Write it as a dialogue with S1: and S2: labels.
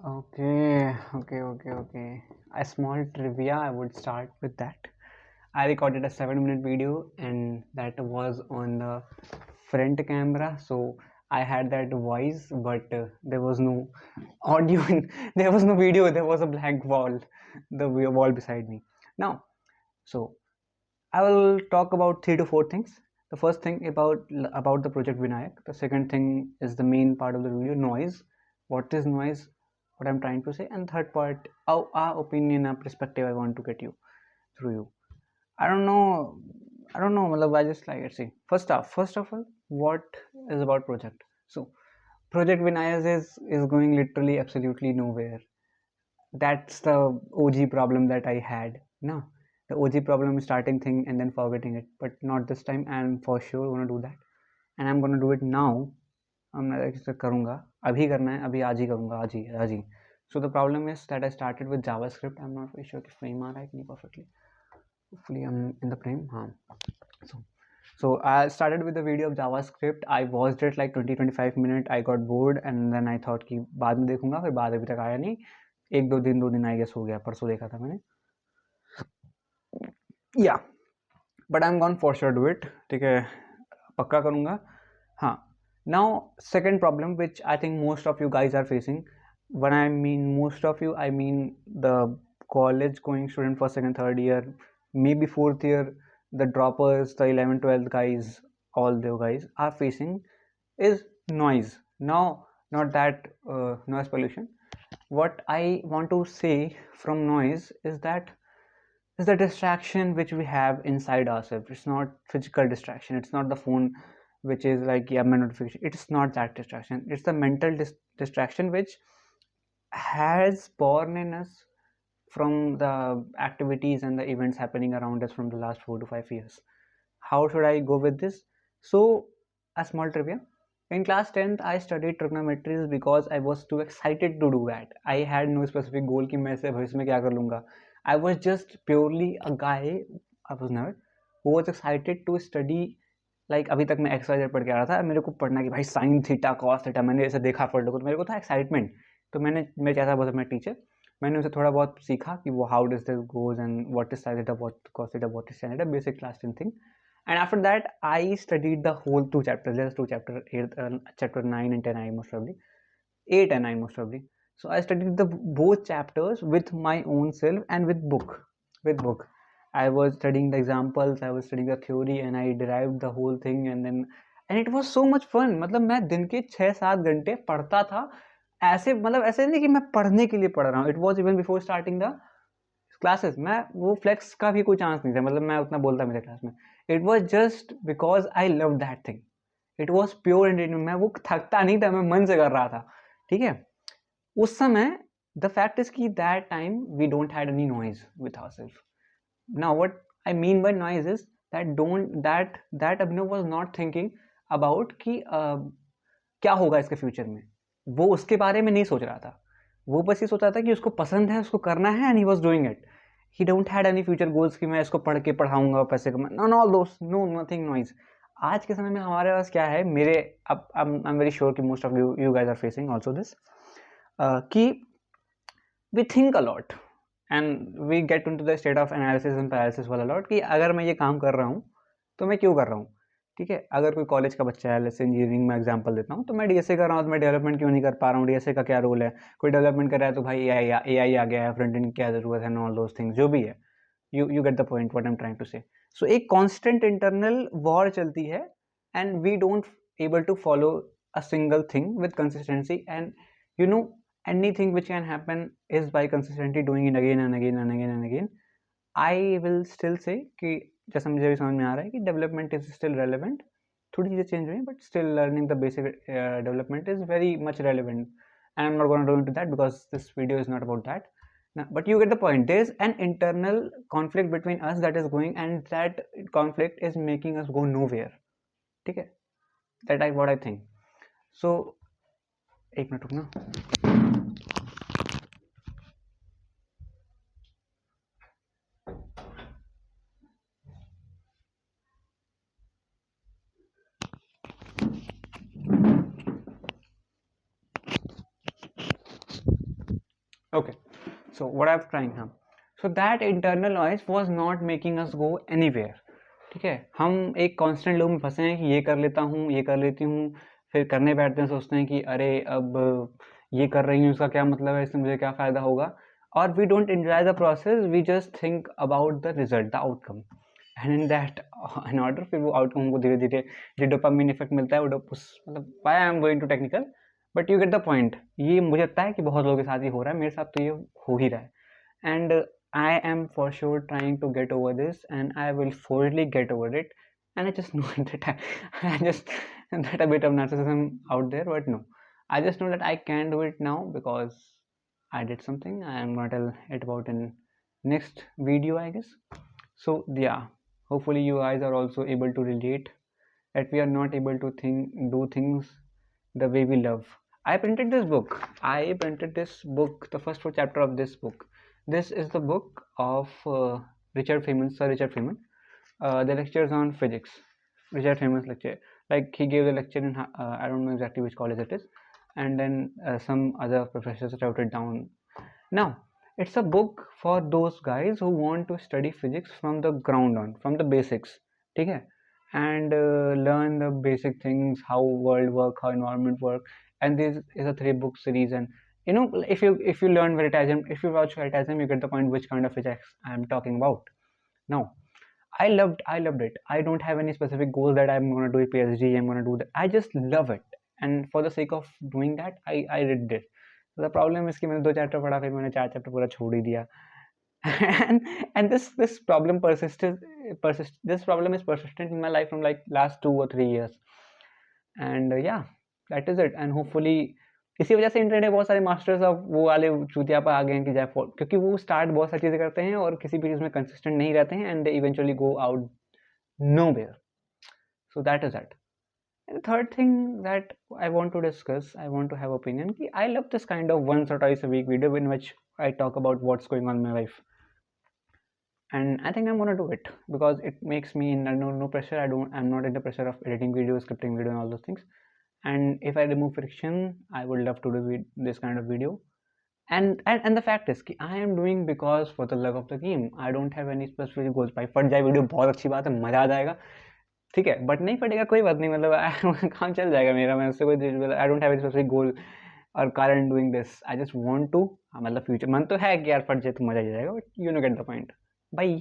S1: Okay. A small trivia, I would start with that. I recorded a 7-minute video and that was on the front camera, so I had that voice, but there was no audio, there was no video, there was a blank wall, the wall beside me. Now, so I will talk about 3 to 4 things. The first thing about the project Vinayak. The second thing is the main part of the video, noise. What is noise? What I'm trying to say. And third part, our opinion, our perspective. I want to get you through you. I don't know. I don't know. Malab, I just like it. See, first of all, what is about project? So, project Vinayak is going literally absolutely nowhere. That's the OG problem that I had. No, the OG problem is starting thing and then forgetting it, but not this time. I'm for sure gonna do that, and I'm gonna do it now. I'm ऐसे करूँगा, अभी करना है, अभी आज ही करूँगा, आज ही. So the problem is that I started with JavaScript. I'm not very sure कि frame आ रहा है कि नहीं perfectly. Hopefully I'm in the frame. हाँ. So so I started with the video of JavaScript. I watched it like 20-25 minutes. I got bored and then I thought कि बाद में देखूंगा, फिर बाद अभी तक आया नहीं. एक दो दिन आई गेस हो गया, परसों देखा था मैंने. या but I am gonna for sure do it. ठीक है, पक्का करूँगा. हाँ. Now second problem which I think most of you guys are facing. One I mean most of you, I mean the college going student for second third year, maybe fourth year, the droppers, the 11th 12th guys, all the guys are facing is noise. Now, not that noise pollution. What I want to say from noise is that is the distraction which we have inside ourselves. It's not physical distraction. It's not the phone which is like, yeah, my notification. It's not that distraction. It's the mental distraction which has born in us from the activities and the events happening around us from the last 4 to 5 years. How should I go with this? So, a small trivia. In class 10th, I studied trigonometry because I was too excited to do that. I had no specific goal कि मैं इसे भविष्य में क्या कर लूँगा. I was just purely a guy, I was nerd, who was excited to study. Like अभी तक मैं XYZ पढ़ के आ रहा था, मेरे को पढ़ना कि भाई साइन थीटा कॉस थीटा, मैंने ऐसे देखा पढ़ लो, तो मेरे को था एक्साइटमेंट. तो मैं चाहता बोलता मैं टीचर, मैंने उसे थोड़ा बहुत सीखा कि वो how does this goes and what is sine theta, what cos theta, what is tan theta, basic class 10 thing. And after that, I studied the whole 2 chapters. There's 2 chapters, chapter 9 and 10, I most probably 8 and 9 most probably. So I studied the both chapters with my own self and with book. With book, I was studying the examples, I was studying the theory, and I derived the whole thing. And it was so much fun. मतलब मैं दिन के 6-7 घंटे पढ़ता था. ऐसे मतलब ऐसे नहीं कि मैं पढ़ने के लिए पढ़ रहा हूँ. It was even before starting the classes. मैं वो फ्लेक्स का भी कोई चांस नहीं था. मतलब मैं उतना बोलता मेरे क्लास में. It was just because I love that thing. It was pure entertainment. मैं वो थकता नहीं था, मैं मन से कर रहा था. ठीक है. उस समय द फैक्ट इज की that time we don't had any noise with ourselves. Now what I mean by noise is that Abhinav was not thinking about कि क्या होगा इसके फ्यूचर में. वो उसके बारे में नहीं सोच रहा था. वो बस ये सोच रहा था कि उसको पसंद है, उसको करना है, and he was doing it. He don't had any future goals कि मैं इसको पढ़ के पढ़ाऊंगा, पैसे कमा. No all those, no nothing noise. आज के समय में हमारे पास क्या है, मेरे अब आई एम वेरी श्योर कि most of you guys are facing also this, कि we think a lot and we get into the state of analysis and paralysis वाला लॉट कि अगर मैं ये काम कर रहा हूँ तो मैं क्यों कर रहा हूँ. ठीक है. अगर कोई कॉलेज का बच्चा है, जैसे इंजीनियरिंग में एग्जांपल देता हूँ, तो मैं डीएसए कर रहा हूँ तो मैं डेवलपमेंट क्यों नहीं कर पा रहा हूँ. डीएसए का क्या रोल है. कोई डेवलपमेंट कर रहा है तो भाई एआई आ गया है, फ्रंट एंड की क्या जरूरत है, ऑल दोस थिंग्स जो भी है. you get the point what I'm trying to say. So एक constant internal war चलती है and we don't able to follow a single thing with consistency. And you know, anything which can happen is by consistently doing it again and again and again and again. I will still say कि जैसा मुझे भी समझ में आ रहा है कि development is still relevant. थोड़ी चीज़ें चेंज हुई but still learning the basic development is very much relevant. And I'm not going to go into that because this video is not about that. Now, but you get the point. There's an internal conflict between us that is going, and that conflict is making us go nowhere. ठीक है. That I what I think. So एक minute रुकना. Okay, so what I'm trying now, so that internal noise was not making us go anywhere. ठीक है, हम एक constant loop में फंसे हैं कि ये कर लेता हूँ, ये कर लेती हूँ, फिर करने बैठते हैं, सोचते हैं कि अरे अब ये कर रही हूँ, उसका क्या मतलब है, इससे मुझे क्या फ़ायदा होगा, और we don't enjoy the process, we just think about the result, the outcome, and in that in order फिर वो आउटकम को धीरे धीरे जो डोपामिन इफेक्ट मिलता है वो उस मतलब why I am going to technical, but you get the point. ये मुझे लगता है कि बहुत लोगों के साथ ये हो रहा है, मेरे साथ तो ये हो ही रहा है, and I am for sure trying to get over this, and I will surely get over it. And I just know that I just that a bit of narcissism out there, but no, I just know that I can do it now because I did something. I am gonna tell it about in next video, I guess. So yeah, hopefully you guys are also able to relate that we are not able to do things the way we love. I printed this book. I printed this book, the first four chapter of this book. This is the book of Richard Feynman, Sir Richard Feynman. The lectures on physics. Richard Feynman's lecture. Like he gave the lecture in I don't know exactly which college it is, and then some other professors wrote it down. Now it's a book for those guys who want to study physics from the ground on, from the basics. ठीक है? And learn the basic things, how world work, how environment work, and this is a 3-book series. And you know, if you learn Veritasm, if you watch Veritasm, you get the point which kind of physics I'm talking about. Now I loved it. I don't have any specific goals that I'm going to do a PhD, I'm going to do that. I just love it, and for the sake of doing that I did this. So the problem is कि मैंने 2 chapter पढ़ा, फिर मैंने 4 chapter पूरा छोड़ ही दिया. And this problem this problem is persistent in my life from like last 2 or 3 years, and yeah, that is it. And hopefully इसी वजह से इंटरनेट में बहुत सारे मास्टर्स ऑफ वो वाले चूतिया पर आ गए हैं कि क्योंकि वो स्टार्ट बहुत सारी चीज़ें करते हैं और किसी भी चीज़ में कंसिस्टेंट नहीं रहते हैं, and they eventually go out nowhere. So that is it. And the third thing that I want to discuss, I want to have opinion. I love this kind of once or twice a week video in which I talk about what's going on in my life, and I think I'm gonna do it because it makes me no pressure. I'm not in the pressure of editing videos, scripting video, and all those things. And if I remove friction, I would love to do this kind of video. And the fact is कि I am doing because for the love of the game. I don't have any specific goals. भाई फट जाए video बहुत अच्छी बात है, मजा आ जाएगा, ठीक है, बट नहीं फटेगा कोई बात नहीं, मतलब काम चल जाएगा मेरा, मैं उससे कोई I don't have any specific goal और कारण doing this, I just want to, मतलब फ्यूचर मन तो है कि यार फट जाए तो मजा आ जाएगा, but you know get the point. Bye.